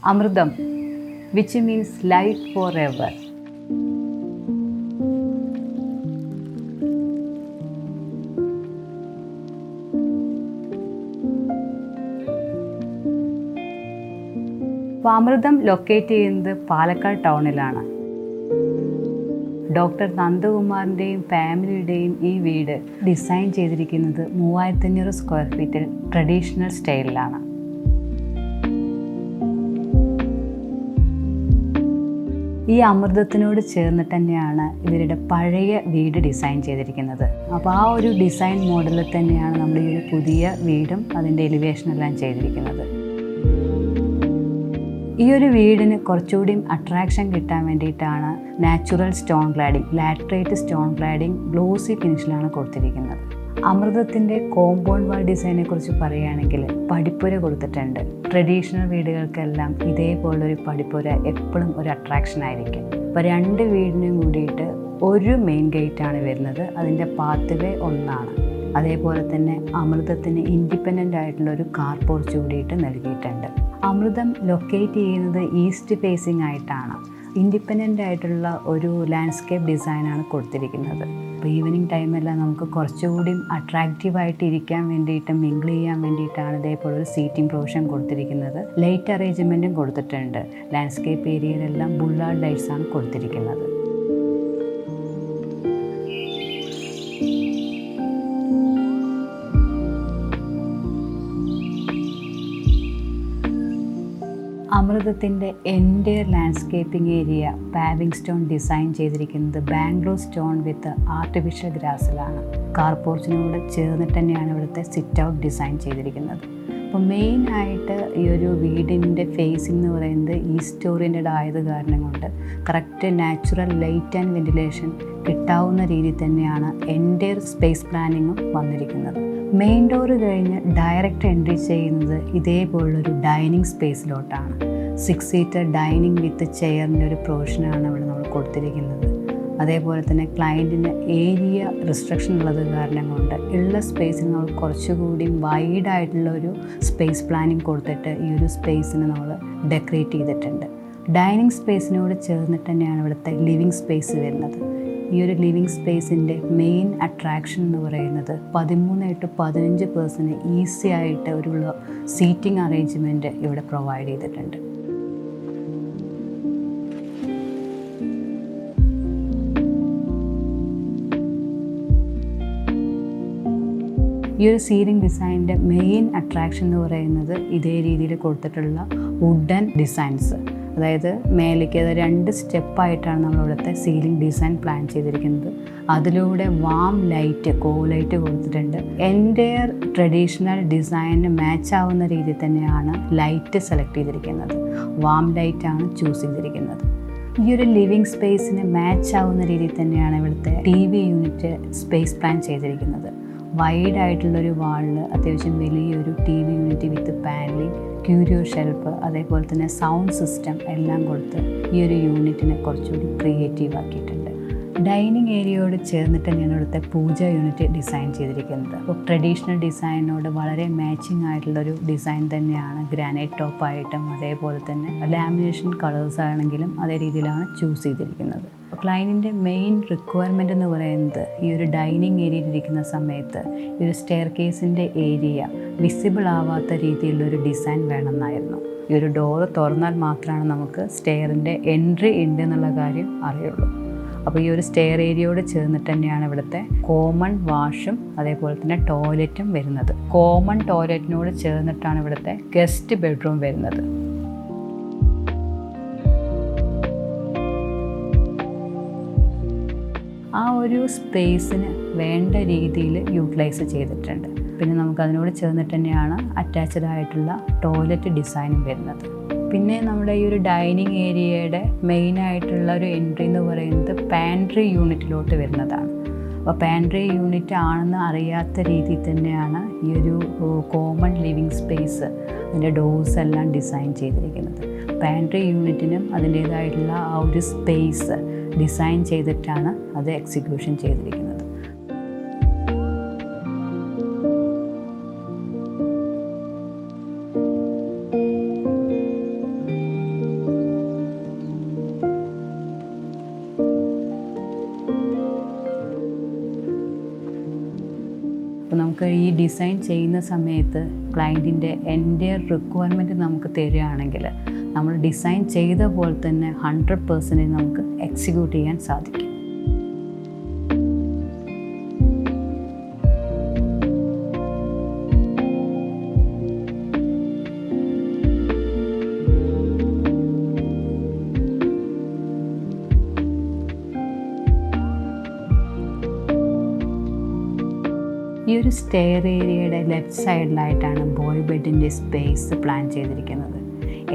Amrudam, which means life forever. Amritam locate ചെയ്യുന്നത് Palakkad ടൗണിലാണ്. Doctor നന്ദകുമാറിൻ്റെയും ഫാമിലിയുടെയും ഈ വീട് ഡിസൈൻ ചെയ്തിരിക്കുന്നത് 3500 സ്ക്വയർ ഫീറ്റിൽ ട്രഡീഷണൽ സ്റ്റൈലിലാണ്. ഈ അമൃതത്തിനോട് ചേർന്നിട്ട് തന്നെയാണ് ഇവരുടെ പഴയ വീട് ഡിസൈൻ ചെയ്തിരിക്കുന്നത്. അപ്പോൾ ആ ഒരു ഡിസൈൻ മോഡലിൽ തന്നെയാണ് നമ്മുടെ ഈ ഒരു പുതിയ വീടും അതിൻ്റെ എലിവേഷനെല്ലാം ചെയ്തിരിക്കുന്നത്. ഈ ഒരു വീടിന് കുറച്ചുകൂടി അട്രാക്ഷൻ കിട്ടാൻ വേണ്ടിയിട്ടാണ് natural stone cladding, laterite stone cladding glossy ഫിനിഷിലാണ് കൊടുത്തിരിക്കുന്നത്. അമൃതത്തിൻ്റെ കോമ്പൗണ്ട് വാൾ ഡിസൈനെ കുറിച്ച് പറയുകയാണെങ്കിൽ പടിപ്പുര കൊടുത്തിട്ടുണ്ട്. ട്രഡീഷണൽ വീടുകൾക്കെല്ലാം ഇതേപോലൊരു പടിപ്പുര എപ്പോഴും ഒരു അട്രാക്ഷൻ ആയിരിക്കും. അപ്പോൾ 2 വീടിനും കൂടിയിട്ട് ഒരു മെയിൻ ഗേറ്റാണ് വരുന്നത്. അതിൻ്റെ പാത്ത് വേ ഒന്നാണ്. അതേപോലെ തന്നെ അമൃതത്തിന് ഇൻഡിപെൻഡൻ്റ് ആയിട്ടുള്ള ഒരു കാർ പോർച്ച് കൂടിയിട്ട് നൽകിയിട്ടുണ്ട്. അമൃതം ലൊക്കേറ്റ് ചെയ്യുന്നത് ഈസ്റ്റ് ഫേസിംഗ് ആയിട്ടാണ്. ഇൻഡിപെൻഡൻ്റ് ആയിട്ടുള്ള ഒരു ലാൻഡ്സ്കേപ്പ് ഡിസൈനാണ് കൊടുത്തിരിക്കുന്നത്. അപ്പോൾ ഈവനിങ് ടൈമെല്ലാം നമുക്ക് കുറച്ചുകൂടി അട്രാക്റ്റീവായിട്ട് ഇരിക്കാൻ വേണ്ടിയിട്ട്, മിങ്കിൾ ചെയ്യാൻ വേണ്ടിയിട്ടാണ് ഇതേപോലെ ഒരു സീറ്റിംഗ് പ്രൊവിഷൻ കൊടുത്തിരിക്കുന്നത്. ലൈറ്റ് അറേഞ്ച്മെൻറ്റും കൊടുത്തിട്ടുണ്ട്. ലാൻഡ്സ്കേപ്പ് ഏരിയയിലെല്ലാം ബുള്ളാർഡ് ലൈറ്റ്സാണ് കൊടുത്തിരിക്കുന്നത്. അമൃതത്തിൻ്റെ entire landscaping area paving stone design ചെയ്തിരിക്കുന്നത് ബാംഗ്ലൂർ സ്റ്റോൺ വിത്ത് ആർട്ടിഫിഷ്യൽ ഗ്രാസിലാണ്. കാർ പോർച്ചിനോട് ചേർന്നിട്ട് തന്നെയാണ് ഇവിടുത്തെ സിറ്റ് ഔട്ട് ഡിസൈൻ ചെയ്തിരിക്കുന്നത്. അപ്പോൾ മെയിനായിട്ട് ഈ ഒരു വീടിൻ്റെ ഫേസിംഗ് എന്ന് പറയുന്നത് ഈസ്റ്റ് ഓറിയൻറ്റഡ് ആയത് കാരണം കൊണ്ട് correct natural light and ventilation കിട്ടാവുന്ന രീതിയിൽ തന്നെയാണ് എൻ്റയർ സ്പേസ് പ്ലാനിങ്ങും വന്നിരിക്കുന്നത്. മെയിൻ ഡോറ് കഴിഞ്ഞ് ഡയറക്റ്റ് എൻട്രി ചെയ്യുന്നത് ഇതേപോലുള്ളൊരു ഡൈനിങ് സ്പേസിലോട്ടാണ്. 6 സീറ്റർ ഡൈനിങ് വിത്ത് ചെയറിൻ്റെ ഒരു പ്രൊവിഷനാണ് ഇവിടെ നമ്മൾ കൊടുത്തിരിക്കുന്നത്. അതേപോലെ തന്നെ ക്ലയൻറ്റിന് ഏരിയ റിസ്ട്രിക്ഷൻ ഉള്ളത് കാരണം കൊണ്ട് ഉള്ള സ്പേസിന് നമ്മൾ കുറച്ചുകൂടി വൈഡായിട്ടുള്ള ഒരു സ്പേസ് പ്ലാനിങ് കൊടുത്തിട്ട് ഈ ഒരു സ്പേസിന് നമ്മൾ ഡെക്കറേറ്റ് ചെയ്തിട്ടുണ്ട്. ഡൈനിങ് സ്പേസിനോട് ചേർന്നിട്ട് തന്നെയാണ് ഇവിടുത്തെ ലിവിങ് സ്പേസ് വരുന്നത്. ഈ ഒരു ലിവിങ് സ്പേസിൻ്റെ മെയിൻ അട്രാക്ഷൻ എന്ന് പറയുന്നത് 13 to 15 പേഴ്സന് ഈസി ആയിട്ട് ഒരു സീറ്റിംഗ് അറേഞ്ച്മെൻറ്റ് ഇവിടെ പ്രൊവൈഡ് ചെയ്തിട്ടുണ്ട്. ഈ ഒരു സീലിംഗ് ഡിസൈനിൻ്റെ മെയിൻ അട്രാക്ഷൻ എന്ന് പറയുന്നത് ഇതേ രീതിയിൽ കൊടുത്തിട്ടുള്ള വുഡൻ ഡിസൈൻസ്. അതായത് മേലേക്ക് 2 സ്റ്റെപ്പായിട്ടാണ് നമ്മളിവിടുത്തെ സീലിംഗ് ഡിസൈൻ പ്ലാൻ ചെയ്തിരിക്കുന്നത്. അതിലൂടെ വാം ലൈറ്റ്, കോ ലൈറ്റ് കൊടുത്തിട്ടുണ്ട്. എൻ്റയർ ട്രഡീഷണൽ ഡിസൈനിന് മാച്ച് ആവുന്ന രീതിയിൽ തന്നെയാണ് ലൈറ്റ് സെലക്ട് ചെയ്തിരിക്കുന്നത്. വാം ലൈറ്റാണ് ചൂസ് ചെയ്തിരിക്കുന്നത്. ഈ ഒരു ലിവിങ് സ്പേസിന് മാച്ച് ആവുന്ന രീതിയിൽ തന്നെയാണ് ഇവിടുത്തെ TV യൂണിറ്റ് സ്പേസ് പ്ലാൻ ചെയ്തിരിക്കുന്നത്. വൈഡ് ആയിട്ടുള്ളൊരു വാളിൽ അത്യാവശ്യം വലിയൊരു TV unit with panelling, curio shelf, അതേപോലെ തന്നെ സൗണ്ട് സിസ്റ്റം എല്ലാം കൊടുത്ത് ഈ ഒരു യൂണിറ്റിനെ കുറച്ചുകൂടി ക്രിയേറ്റീവ് ആക്കിയിട്ടുണ്ട്. ഡൈനിങ് ഏരിയയോട് ചേർന്നിട്ട് തന്നെയാണ് ഇവിടുത്തെ പൂജ യൂണിറ്റ് ഡിസൈൻ ചെയ്തിരിക്കുന്നത്. അപ്പോൾ ട്രഡീഷണൽ ഡിസൈനോട് വളരെ മാച്ചിങ് ആയിട്ടുള്ളൊരു ഡിസൈൻ തന്നെയാണ് ഗ്രാനൈറ്റ് ടോപ്പായിട്ടും അതേപോലെ തന്നെ ലാമിനേഷൻ കളേഴ്സ് ആണെങ്കിലും അതേ രീതിയിലാണ് ചൂസ് ചെയ്തിരിക്കുന്നത്. ക്ലയൻറ്റിൻ്റെ മെയിൻ റിക്വയർമെൻ്റ് എന്ന് പറയുന്നത് ഈ ഒരു ഡൈനിങ് ഏരിയയിൽ ഇരിക്കുന്ന സമയത്ത് ഈ ഒരു സ്റ്റെയർ കേസിൻ്റെ ഏരിയ വിസിബിൾ ആവാത്ത രീതിയിലുള്ളൊരു ഡിസൈൻ വേണമെന്നായിരുന്നു. ഈ ഒരു ഡോറ് തുറന്നാൽ മാത്രമാണ് നമുക്ക് സ്റ്റെയറിൻ്റെ എൻട്രി ഉണ്ട് എന്നുള്ള കാര്യം അറിയുള്ളൂ. അപ്പോൾ ഈ ഒരു സ്റ്റെയർ ഏരിയയോട് ചേർന്നിട്ട് തന്നെയാണ് ഇവിടുത്തെ കോമൺ വാഷും അതേപോലെ തന്നെ ടോയ്ലറ്റും വരുന്നത്. കോമൺ ടോയ്ലറ്റിനോട് ചേർന്നിട്ടാണ് ഇവിടുത്തെ ഗസ്റ്റ് ബെഡ്റൂം വരുന്നത്. ആ ഒരു സ്പേസിന് വേണ്ട രീതിയിൽ യൂട്ടിലൈസ് ചെയ്തിട്ടുണ്ട്. പിന്നെ നമുക്ക് അതിനോട് ചേർന്നിട്ട് തന്നെയാണ് അറ്റാച്ച്ഡ് ആയിട്ടുള്ള ടോയ്ലറ്റ് ഡിസൈനും വരുന്നത്. പിന്നെ നമ്മുടെ ഈ ഒരു ഡൈനിങ് ഏരിയയുടെ മെയിനായിട്ടുള്ള ഒരു എൻട്രി എന്ന് പറയുന്നത് പാൻട്രി യൂണിറ്റിലോട്ട് വരുന്നതാണ്. അപ്പോൾ പാൻട്രി യൂണിറ്റ് ആണെന്ന് അറിയാത്ത രീതിയിൽ തന്നെയാണ് ഈ ഒരു കോമൺ ലിവിങ് സ്പേസ്, അതിൻ്റെ ഡോർസ് എല്ലാം ഡിസൈൻ ചെയ്തിരിക്കുന്നത്. പാൻട്രി യൂണിറ്റിനും അതിൻ്റേതായിട്ടുള്ള ആ ഒരു സ്പേസ് ഡിസൈൻ ചെയ്തിട്ടാണ് അത് എക്സിക്യൂഷൻ ചെയ്തിരിക്കുന്നത്. നമുക്ക് ഈ ഡിസൈൻ ചെയ്യുന്ന സമയത്ത് ക്ലയൻറ്റിൻ്റെ എൻ്റയർ റിക്വയർമെൻറ്റ് നമുക്ക് തരികയാണെങ്കിൽ നമ്മൾ ഡിസൈൻ ചെയ്ത പോലെ തന്നെ 100% നമുക്ക് എക്സിക്യൂട്ട് ചെയ്യാൻ സാധിക്കും. ഈ ഒരു സ്റ്റെയർ ഏരിയയുടെ ലെഫ്റ്റ് സൈഡിലായിട്ടാണ് ബോയ് ബെഡിൻ്റെ സ്പേസ് പ്ലാൻ ചെയ്തിരിക്കുന്നത്.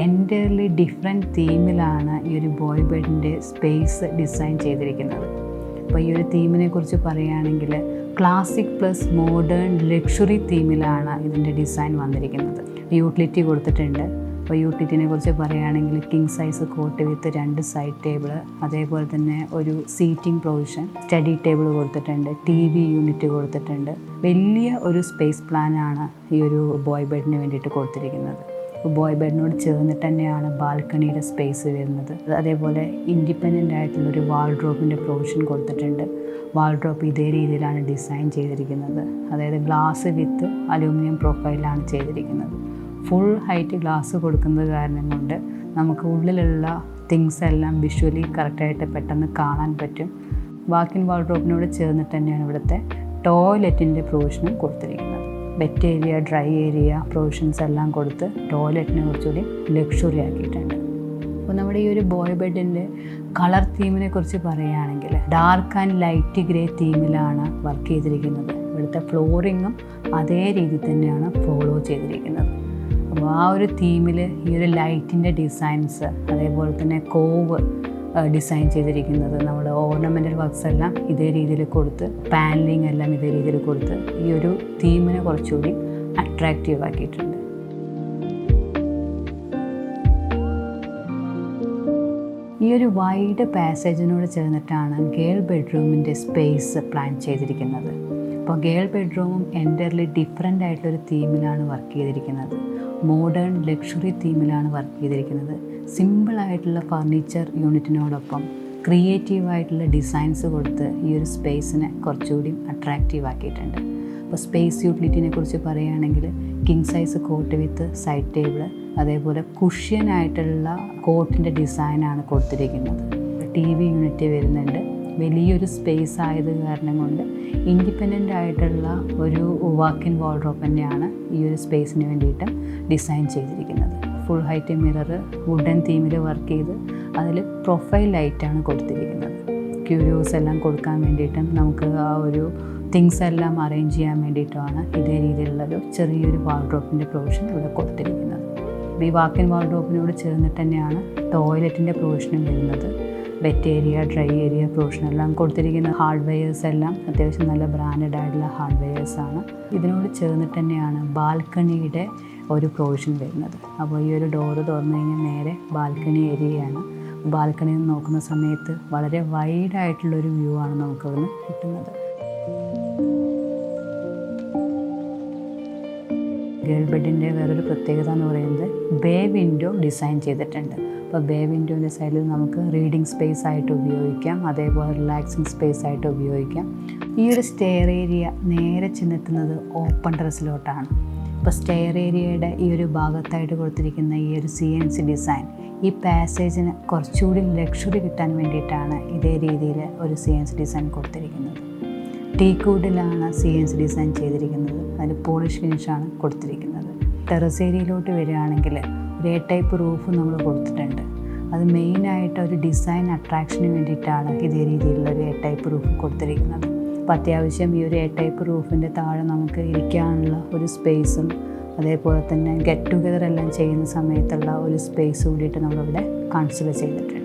എൻ്റയർലി ഡിഫറെൻറ്റ് തീമിലാണ് ഈ ഒരു ബോയ് ബെഡിൻ്റെ സ്പേസ് ഡിസൈൻ ചെയ്തിരിക്കുന്നത്. അപ്പോൾ ഈ ഒരു തീമിനെ കുറിച്ച് പറയുകയാണെങ്കിൽ ക്ലാസിക് പ്ലസ് മോഡേൺ ലക്ഷറി തീമിലാണ് ഇതിൻ്റെ ഡിസൈൻ വന്നിരിക്കുന്നത്. യൂട്ടിലിറ്റി കൊടുത്തിട്ടുണ്ട്. അപ്പോൾ യൂട്ടിലിറ്റിനെ കുറിച്ച് പറയുകയാണെങ്കിൽ king size cot with 2 side table, അതേപോലെ തന്നെ ഒരു സീറ്റിംഗ് പ്രൊവിഷൻ, സ്റ്റഡി ടേബിൾ കൊടുത്തിട്ടുണ്ട്, TV യൂണിറ്റ് കൊടുത്തിട്ടുണ്ട്. വലിയ ഒരു സ്പേസ് പ്ലാനാണ് ഈ ഒരു ബോയ് ബെഡിന് വേണ്ടിയിട്ട് കൊടുത്തിരിക്കുന്നത്. ബോയ് ബെഡിനോട് ചേർന്നിട്ട് തന്നെയാണ് ബാൽക്കണിയുടെ സ്പേസ് വരുന്നത്. അതേപോലെ ഇൻഡിപെൻഡൻ്റ് ആയിട്ടുള്ളൊരു വാൾഡ്രോപ്പിൻ്റെ പ്രൊവിഷൻ കൊടുത്തിട്ടുണ്ട്. വാൾഡ്രോപ്പ് ഇതേ രീതിയിലാണ് ഡിസൈൻ ചെയ്തിരിക്കുന്നത്. അതായത് ഗ്ലാസ് വിത്ത് അലൂമിനിയം പ്രൊഫൈലാണ് ചെയ്തിരിക്കുന്നത്. ഫുൾ ഹൈറ്റ് ഗ്ലാസ് കൊടുക്കുന്നത് കാരണം കൊണ്ട് നമുക്ക് ഉള്ളിലുള്ള തിങ്സ് എല്ലാം വിഷ്വലി കറക്റ്റായിട്ട് പെട്ടെന്ന് കാണാൻ പറ്റും. വാക്കിൻ വാൾഡ്രോപ്പിനോട് ചേർന്നിട്ട് തന്നെയാണ് ഇവിടുത്തെ ടോയ്ലറ്റിൻ്റെ പ്രൊവിഷനും കൊടുത്തിരിക്കുന്നത്. Wet area, dry area provisions എല്ലാം കൊടുത്ത് ടോയ്ലറ്റിനെ കുറച്ചുകൂടി ലക്ഷറി ആക്കിയിട്ടുണ്ട്. അപ്പോൾ നമ്മുടെ ഈ ഒരു ബോയ് ബെഡിൻ്റെ കളർ തീമിനെ കുറിച്ച് പറയുകയാണെങ്കിൽ ഡാർക്ക് ആൻഡ് ലൈറ്റ് ഗ്രേ തീമിലാണ് വർക്ക് ചെയ്തിരിക്കുന്നത്. ഇവിടുത്തെ ഫ്ലോറിങ്ങും അതേ രീതിയിൽ തന്നെയാണ് ഫോളോ ചെയ്തിരിക്കുന്നത്. അപ്പോൾ ആ ഒരു തീമിൽ ഈ ഒരു ലൈറ്റിൻ്റെ ഡിസൈൻസ്, അതേപോലെ തന്നെ കോവ് ഡിസൈൻ ചെയ്തിരിക്കുന്നത്, നമ്മുടെ ഓർണമെൻ്റൽ വർക്ക്സ് എല്ലാം ഇതേ രീതിയിൽ കൊടുത്ത്, പാനലിംഗ് എല്ലാം ഇതേ രീതിയിൽ കൊടുത്ത് ഈ ഒരു തീമിനെ കുറച്ചുകൂടി അട്രാക്റ്റീവ് ആക്കിയിട്ടുണ്ട്. ഈ ഒരു വൈഡ് പാസേജിനോട് ചേർന്നിട്ടാണ് ഗേൾ ബെഡ്റൂമിൻ്റെ സ്പേസ് പ്ലാൻ ചെയ്തിരിക്കുന്നത്. അപ്പോൾ ഗേൾ ബെഡ്റൂമും എൻ്റയർലി ഡിഫറെൻ്റ് ആയിട്ടുള്ളൊരു തീമിലാണ് വർക്ക് ചെയ്തിരിക്കുന്നത്. മോഡേൺ ലക്ഷറി തീമിലാണ് വർക്ക് ചെയ്തിരിക്കുന്നത്. സിമ്പിളായിട്ടുള്ള ഫർണിച്ചർ യൂണിറ്റിനോടൊപ്പം ക്രിയേറ്റീവായിട്ടുള്ള ഡിസൈൻസ് കൊടുത്ത് ഈ ഒരു സ്പേസിനെ കുറച്ചുകൂടി അട്രാക്റ്റീവ് ആക്കിയിട്ടുണ്ട്. അപ്പോൾ സ്പേസ് യൂട്ടിലിറ്റിനെ കുറിച്ച് പറയുകയാണെങ്കിൽ king size cot with side table, അതേപോലെ കുഷ്യനായിട്ടുള്ള കോട്ടിൻ്റെ ഡിസൈനാണ് കൊടുത്തിരിക്കുന്നത്. TV യൂണിറ്റ് വരുന്നുണ്ട്. വലിയൊരു സ്പേസ് ആയത് കാരണം കൊണ്ട് ഇൻഡിപെൻഡൻ്റ് ആയിട്ടുള്ള ഒരു വാക്കിൻ വാൾഡ്രോപ്പ് തന്നെയാണ് ഈ ഒരു സ്പേസിന് വേണ്ടിയിട്ട് ഡിസൈൻ ചെയ്തിരിക്കുന്നത്. ഫുൾ ഹൈറ്റ് മിറർ വുഡൻ തീമിൽ വർക്ക് ചെയ്ത് അതിൽ പ്രൊഫൈൽ ലൈറ്റാണ് കൊടുത്തിരിക്കുന്നത്. ക്യൂരിയോസ് എല്ലാം കൊടുക്കാൻ വേണ്ടിയിട്ടും നമുക്ക് ആ ഒരു തിങ്സ് എല്ലാം അറേഞ്ച് ചെയ്യാൻ വേണ്ടിയിട്ടുമാണ് ഇതേ രീതിയിലുള്ളൊരു ചെറിയൊരു വാൾഡ്രോപ്പിൻ്റെ പ്രൊവിഷൻ ഇവിടെ കൊടുത്തിരിക്കുന്നത്. ഈ വാക്കിൻ വാൾഡ്രോപ്പിനോട് ചേർന്നിട്ട് തന്നെയാണ് ടോയ്ലറ്റിൻ്റെ പ്രൊവിഷനും വരുന്നത്. വെറ്റ് ഏരിയ, ഡ്രൈ ഏരിയ പ്രൊവിഷനെല്ലാം കൊടുത്തിരിക്കുന്ന ഹാർഡ്വെയേഴ്സ് എല്ലാം അത്യാവശ്യം നല്ല ബ്രാൻഡഡ് ആയിട്ടുള്ള ഹാർഡ്വെയേഴ്സാണ്. ഇതിനോട് ചേർന്നിട്ട് തന്നെയാണ് ബാൽക്കണിയുടെ ഒരു പ്രൊവിഷൻ വരുന്നത്. അപ്പോൾ ഈ ഒരു ഡോറ് തുറന്നു കഴിഞ്ഞാൽ നേരെ ബാൽക്കണി ഏരിയയാണ്. ബാൽക്കണിയിൽ നിന്ന് നോക്കുന്ന സമയത്ത് വളരെ വൈഡായിട്ടുള്ളൊരു വ്യൂ ആണ് നമുക്കവിടുന്ന് കിട്ടുന്നത്. ഗേൾ ബെഡിൻ്റെ വേറൊരു പ്രത്യേകത എന്ന് പറയുന്നത് ബേ വിൻഡോ ഡിസൈൻ ചെയ്തിട്ടുണ്ട്. അപ്പോൾ ബേ വിൻഡോൻ്റെ സൈഡിൽ നമുക്ക് റീഡിങ് സ്പേസ് ആയിട്ട് ഉപയോഗിക്കാം, അതേപോലെ റിലാക്സിങ് സ്പേസ് ആയിട്ട് ഉപയോഗിക്കാം. ഈ ഒരു സ്റ്റെയർ ഏരിയ നേരെ ചെന്നെത്തുന്നത് ഓപ്പൺ ടെറസിലോട്ടാണ്. ഇപ്പോൾ സ്റ്റെയർ ഏരിയയുടെ ഈ ഒരു ഭാഗത്തായിട്ട് കൊടുത്തിരിക്കുന്ന ഈ ഒരു CNC ഡിസൈൻ ഈ പാസേജിന് കുറച്ചുകൂടി ലക്ഷറി കിട്ടാൻ വേണ്ടിയിട്ടാണ് ഇതേ രീതിയിൽ ഒരു CNC ഡിസൈൻ കൊടുത്തിരിക്കുന്നത്. ടീക്കൂഡിലാണ് CNC ഡിസൈൻ ചെയ്തിരിക്കുന്നത്. അതിന് പോളിഷ് ഫിനിഷാണ് കൊടുത്തിരിക്കുന്നത്. ടെറസ് ഏരിയയിലോട്ട് വരികയാണെങ്കിൽ ഒരു ടൈപ്പ് റൂഫ് നമ്മൾ കൊടുത്തിട്ടുണ്ട്. അത് മെയിനായിട്ട് ഒരു ഡിസൈൻ അട്രാക്ഷന് വേണ്ടിയിട്ടാണ് ഇതേ രീതിയിലുള്ള ഒരു ടൈപ്പ് റൂഫ് കൊടുത്തിരിക്കുന്നത്. അപ്പോൾ അത്യാവശ്യം ഈ ഒരു ടൈപ്പ് റൂഫിൻ്റെ താഴെ നമുക്ക് ഇരിക്കാനുള്ള ഒരു സ്പേസും, അതേപോലെ തന്നെ ഗെറ്റ് ടുഗദർ എല്ലാം ചെയ്യുന്ന സമയത്തുള്ള ഒരു സ്പേസ് കൂടിയിട്ട് നമ്മളിവിടെ കൺസിഡർ ചെയ്തിട്ടുണ്ട്.